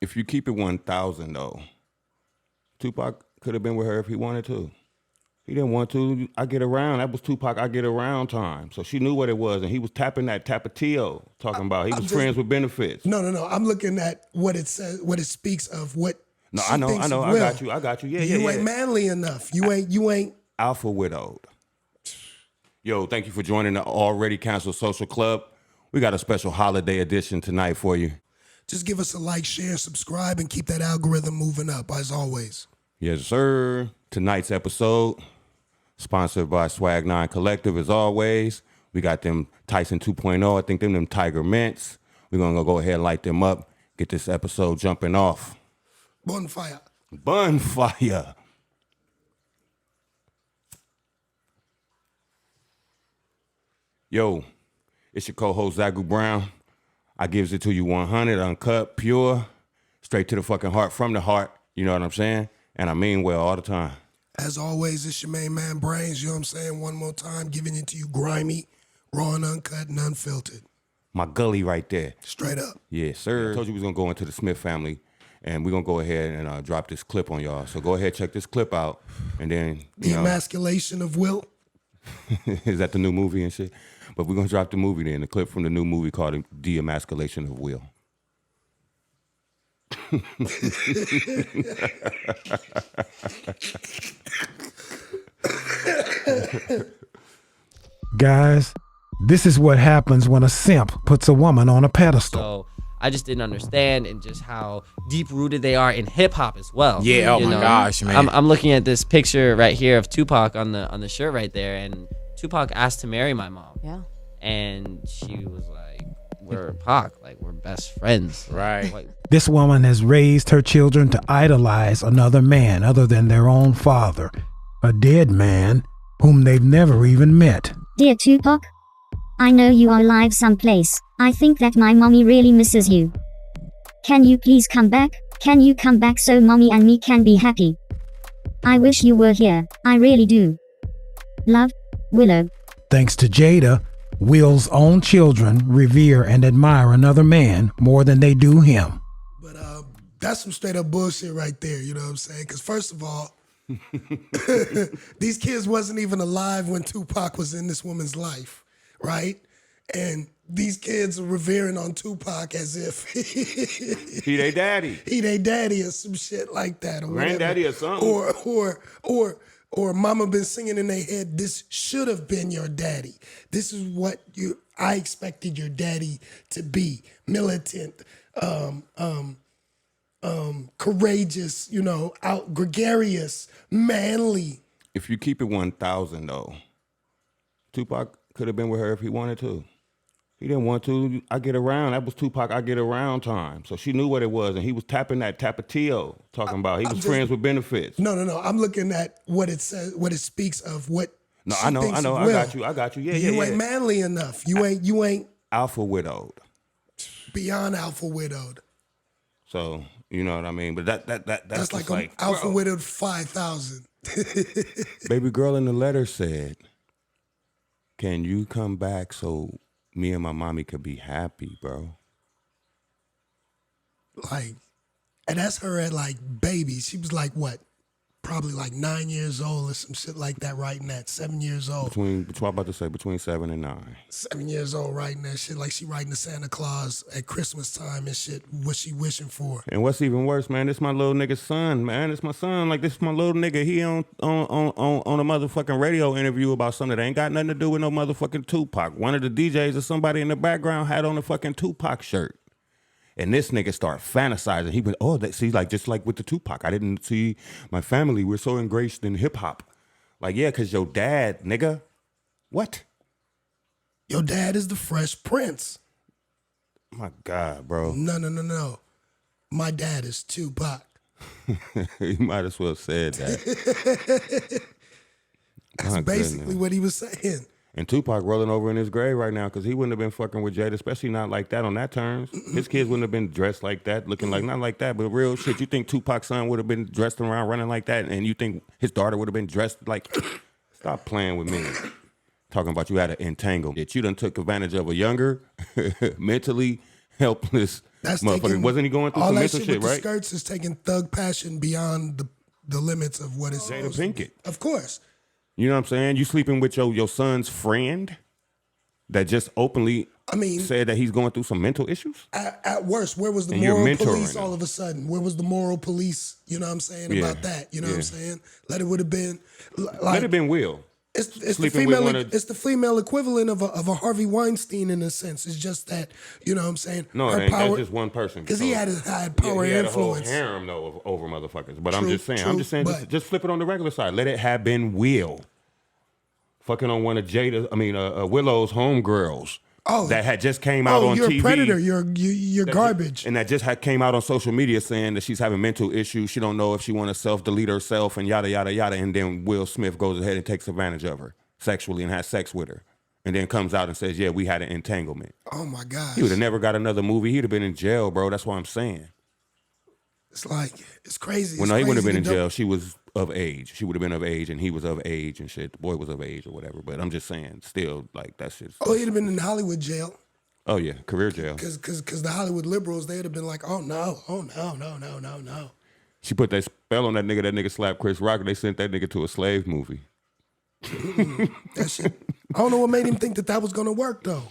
If you keep it 1,000 though, Tupac could have been with her if he wanted to. He didn't want to. I get around. That was Tupac. I get around time. So she knew what it was, and he was tapping that Tapatio, talking about he was friends with benefits. No. I'm looking at what it says, what it speaks of, what. No, she I know. thinks of I Will. got you. Yeah, You ain't manly enough. You ain't. Alpha widowed. Yo, thank you for joining the Already Canceled Social Club. We got a special holiday edition tonight for you. Just give us a like, share, subscribe, and keep that algorithm moving up, as always. Yes, sir. Tonight's episode, sponsored by Swag 9 Collective, as always. We got them Tyson 2.0. I think them Tiger Mints. We're going to go ahead and light them up, get this episode jumping off. Bonfire. Bonfire. Yo, it's your co-host, Zagu Brown. I gives it to you 100, uncut, pure, straight to the fucking heart, from the heart. You know what I'm saying? And I mean well all the time. As always, it's your main man, Brains. You know what I'm saying? One more time, giving it to you grimy, raw and uncut and unfiltered. My gully right there. Straight up. Yes, sir. I told you we was going to go into the Smith family, and we're going to go ahead and drop this clip on y'all. So go ahead, check this clip out, and then, The Emasculation of WILL. Is that the new movie and shit? But we're going to drop the movie then, the clip from the new movie called The Emasculation of WILL. Guys, this is what happens when a simp puts a woman on a pedestal. So I just didn't understand and just how deep rooted they are in hip hop as well. Yeah, oh my gosh, man. I'm looking at this picture right here of Tupac on the shirt right there, and Tupac asked to marry my mom. Yeah. And she was like, we're Pac, like we're best friends. Right. Like, This woman has raised her children to idolize another man other than their own father, a dead man whom they've never even met. Dear Tupac, I know you are alive someplace. I think that my mommy really misses you. Can you please come back? Can you come back so mommy and me can be happy? I wish you were here. I really do. Love, Willow. Thanks to Jada, Will's own children revere and admire another man more than they do him. But that's some straight up bullshit right there, you know what I'm saying? Because first of all, these kids wasn't even alive when Tupac was in this woman's life, right? And these kids are revering on Tupac as if He they daddy. he they daddy or some shit like that, or Granddaddy whatever. or something. Or mama been singing in their head, this should have been your daddy. This is what I expected your daddy to be. Militant, courageous, gregarious, manly. If you keep it 1,000 though, Tupac could have been with her if he wanted to. He didn't want to. I get around. That was Tupac. I get around time. So she knew what it was, and he was tapping that Tapatio, talking about he was friends with benefits. No. I'm looking at what it says, what it speaks of, what. No, she I know. thinks of I Will. got you. Yeah, You ain't manly enough. You ain't alpha widowed. beyond alpha widowed. So you know what I mean. But that's like just an alpha bro. widowed 5,000. Baby girl in the letter said, "Can you come back so me and my mommy could be happy, bro?" Like, and that's her at like baby. She was like what? Probably like 9 years old or some shit like that, writing that. 7 years old. Between 7 and 9. 7 years old writing that shit, like she writing to Santa Claus at Christmas time and shit, what she wishing for. And what's even worse, man, this my little nigga's son, man. It's my son. Like, this is my little nigga. He on a motherfucking radio interview about something that ain't got nothing to do with no motherfucking Tupac. One of the DJs or somebody in the background had on a fucking Tupac shirt. And this nigga start fantasizing. He went, just like with the Tupac. I didn't see my family. We're so engrossed in hip hop. Like, yeah, because your dad, nigga. What? Your dad is the Fresh Prince. My God, bro. No. My dad is Tupac. You might as well said that. That's basically what he was saying. And Tupac rolling over in his grave right now because he wouldn't have been fucking with Jada, especially not like that on that terms. His kids wouldn't have been dressed like that, looking like, not like that, but real shit. You think Tupac's son would have been dressed around running like that, and you think his daughter would have been dressed like... Stop playing with me. Talking about you had an entangle. That you done took advantage of a younger, mentally helpless That's Motherfucker, taking, wasn't he going through all some that mental shit shit, with the right? skirts is taking thug passion beyond the limits of what is Jada supposed to be. Pinkett. Of course. You know what I'm saying? You sleeping with your son's friend that just openly said that he's going through some mental issues? At worst, where was the And you're moral mentoring police them. all of a sudden? Where was the moral police, you know what I'm saying, Yeah. about that? You know what I'm Yeah. saying? Let it would have been like Let it been Will. it's the sleeping with female one of- it's the female equivalent of a Harvey Weinstein in a sense. It's just that, you know what I'm saying? No, it ain't. That's just one person. Because he had power he had influence. a whole harem though over motherfuckers. But I'm True, just saying, true, just, but- just flip it on the regular side. Let it have been Will. Fucking on one of Willow's homegirls. Oh, that had just came out on you're TV. a predator. You're garbage. And that just came out on social media saying that she's having mental issues. She don't know if she want to self-delete herself and yada, yada, yada. And then Will Smith goes ahead and takes advantage of her sexually and has sex with her. And then comes out and says, yeah, we had an entanglement. Oh, my gosh. He would have never got another movie. He'd have been in jail, bro. That's what I'm saying. It's like, it's crazy. Well, It's no, he wouldn't have crazy been in to jail. She was of age. She would have been of age, and he was of age and shit. The boy was of age or whatever. But I'm just saying, still, like, that shit's... Oh, he'd have been in Hollywood jail. Oh, yeah, career jail. Because the Hollywood liberals, they'd have been like, oh, no. She put that spell on that nigga slapped Chris Rock, and they sent that nigga to a slave movie. That shit. I don't know what made him think that was going to work, though.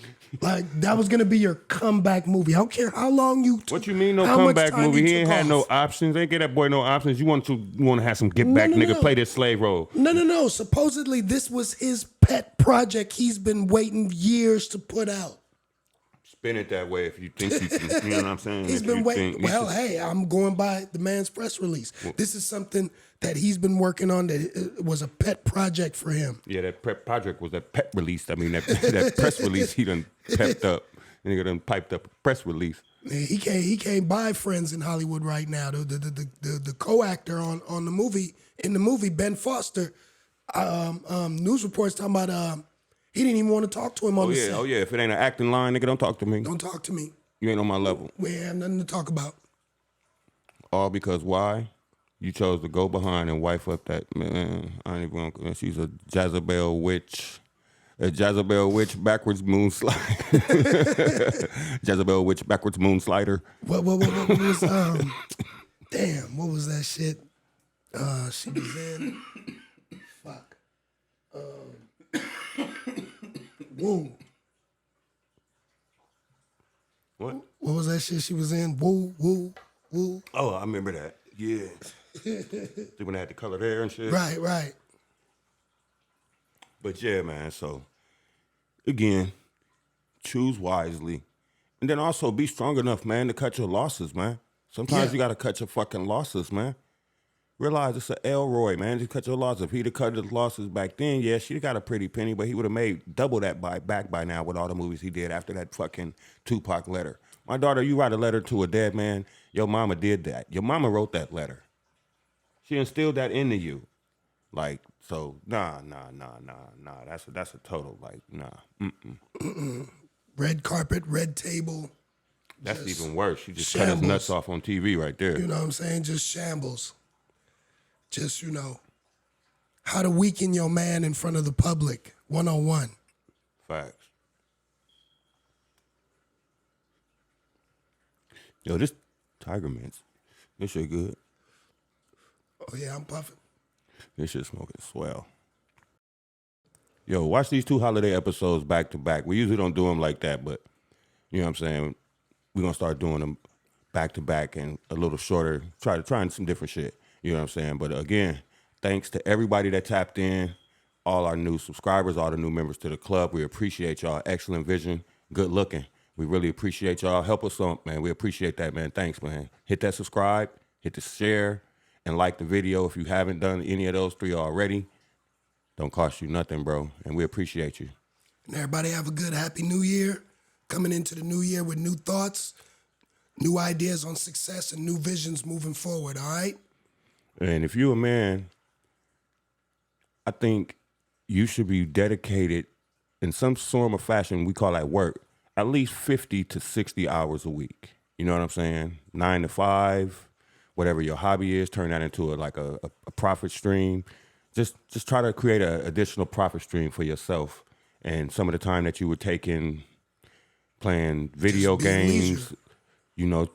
Like, that was going to be your comeback movie. I don't care how long you took. What you mean no how much comeback time movie? He took ain't had no off. options. They ain't get that boy no options. You want to have some get back, nigga, no. play this slave role. No. Supposedly, this was his pet project he's been waiting years to put out. Spin it that way if you think you can. You know what I'm saying? He's If been you waiting. think- Well, hey, I'm going by the man's press release. This is something that he's been working on that was a pet project for him. Yeah, that prep project was that pet release. I mean, that press release he done pepped up. Nigga done piped up a press release. He can't buy friends in Hollywood right now. The co-actor on the movie, in the movie, Ben Foster, news reports talking about he didn't even want to talk to him on the set. Oh yeah. If it ain't an acting line, nigga, don't talk to me. Don't talk to me. You ain't on my level. We have nothing to talk about. All because why? You chose to go behind and wife up that man. I ain't even gonna. She's a Jezebel witch. A Jezebel witch backwards moon slider. Jezebel witch backwards moon slider. What was damn, what was that shit? She was in fuck. Woo. What? What was that shit she was in? Woo. Oh, I remember that. Yeah. When they had the colored hair and shit. Right. But yeah, man. So again, choose wisely, and then also be strong enough, man, to cut your losses, man. Sometimes Yeah. you gotta cut your fucking losses, man. Realize it's a Elroy, man. Just cut your losses. If he'd have cut his losses back then, yeah, she'd have got a pretty penny, but he would have made double that back by now with all the movies he did after that fucking Tupac letter. My daughter, you write a letter to a dead man, your mama did that. Your mama wrote that letter. She instilled that into you. Like, so, nah. That's a total, like, nah. Red carpet, red table. That's even worse. She just cut shambles. his nuts off on TV right there. You know what I'm saying? Just shambles. Just, how to weaken your man in front of the public, 101. Facts. Yo, this Tiger Mints, this shit good. Oh, yeah, I'm puffing. This shit smoking swell. Yo, watch these 2 holiday episodes back to back. We usually don't do them like that, but you know what I'm saying? We're going to start doing them back to back and a little shorter, trying some different shit. You know what I'm saying? But again, thanks to everybody that tapped in, all our new subscribers, all the new members to the club. We appreciate y'all. Excellent vision, good looking. We really appreciate y'all. Help us out, man. We appreciate that, man. Thanks, man. Hit that subscribe, hit the share, and like the video if you haven't done any of those 3 already. Don't cost you nothing, bro. And we appreciate you. And everybody have a good, happy new year. Coming into the new year with new thoughts, new ideas on success, and new visions moving forward, all right? And if you're a man, I think you should be dedicated in some form of fashion, we call that work, at least 50 to 60 hours a week. You know what I'm saying? 9 to 5, whatever your hobby is, turn that into a profit stream. Just try to create an additional profit stream for yourself. And some of the time that you would take in playing video Just be games, leisure. you know,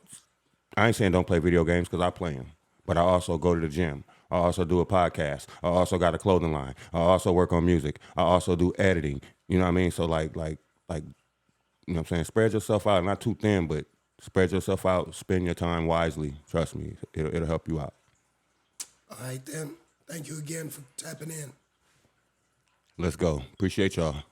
I ain't saying don't play video games because I play them, but I also go to the gym. I also do a podcast. I also got a clothing line. I also work on music. I also do editing. You know what I mean? So like, you know what I'm saying? Spread yourself out, not too thin, but spread yourself out. Spend your time wisely. Trust me, it'll help you out. All right, then. Thank you again for tapping in. Let's go. Appreciate y'all.